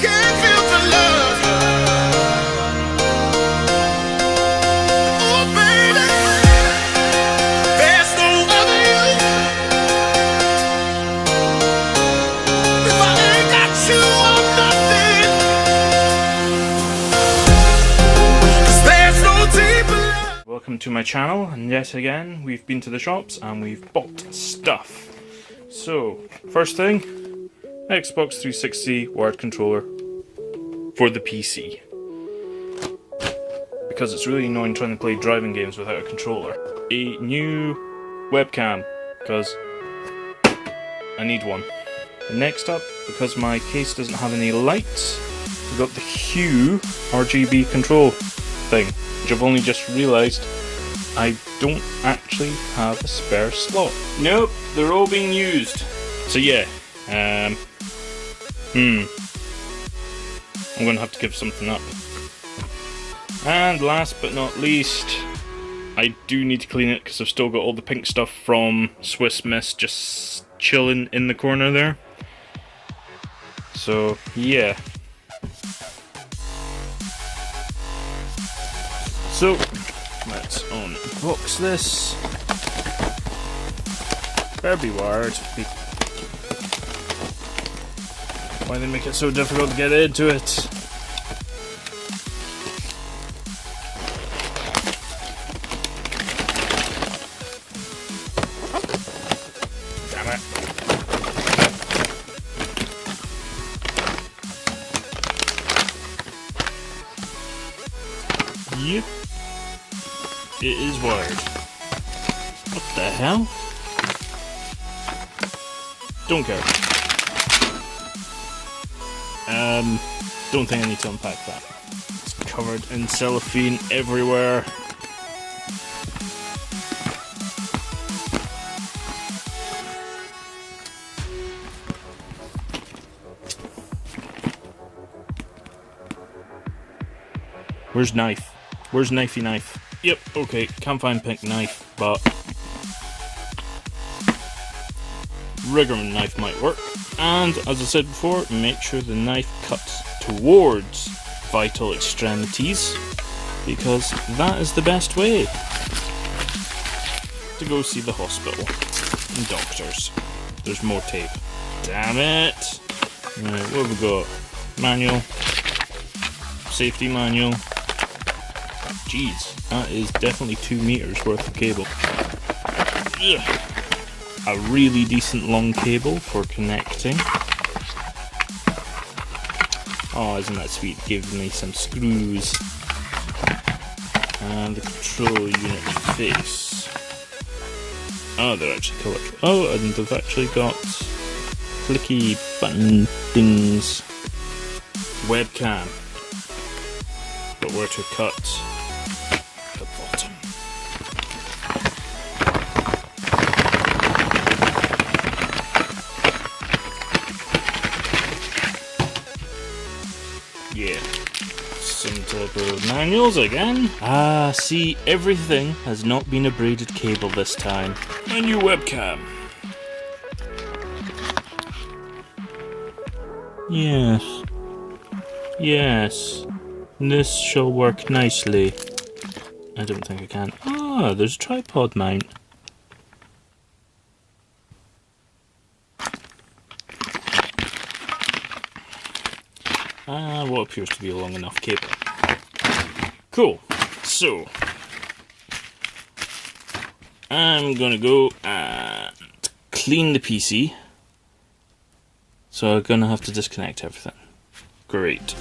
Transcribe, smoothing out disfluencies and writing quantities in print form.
can't feel the love. Oh, baby, there's no other you. If I ain't got you, I'm nothing. 'Cause there's no deeper love. Welcome to my channel, and yet again we've been to the shops and we've bought stuff. So, first thing, Xbox 360 wired controller for the PC. Because it's really annoying trying to play driving games without a controller. A new webcam, because I need one. And next up, because my case doesn't have any lights, we've got the Hue RGB control thing, which I've only just realised I don't actually have a spare slot. Nope, they're all being used. So yeah, I'm gonna have to give something up. And last but not least, I do need to clean it because I've still got all the pink stuff from Swiss Miss just chilling in the corner there. So yeah. So let's unbox this. Better be wired. Why they make it so difficult to get into it? Damn it. Yep. It is wired. What the hell? Don't care. Don't think I need to unpack that. It's covered in cellophane everywhere. Where's knife? Where's knifey knife? Yep, okay, can't find pink knife, but Riggerman knife might work. And as I said before, make sure the knife cuts towards vital extremities, because that is the best way to go see the hospital and doctors. There's more tape. Damn it! Right, what have we got? Manual. Safety manual. Jeez, that is definitely 2 meters worth of cable. Ugh. A really decent long cable for connecting. Oh, isn't that sweet? Give me some screws. And the control unit face. Oh, they're actually coloured. Oh, and they've actually got clicky button things. Webcam. But where to cut the bottom. Yeah, some type of manuals again. Ah, see, everything has not been a braided cable this time. A new webcam. Yes. Yes. This shall work nicely. I don't think I can. Ah, there's a tripod mount. What appears to be a long enough cable. Cool. So, I'm gonna go and clean the PC. So I'm gonna have to disconnect everything. Great.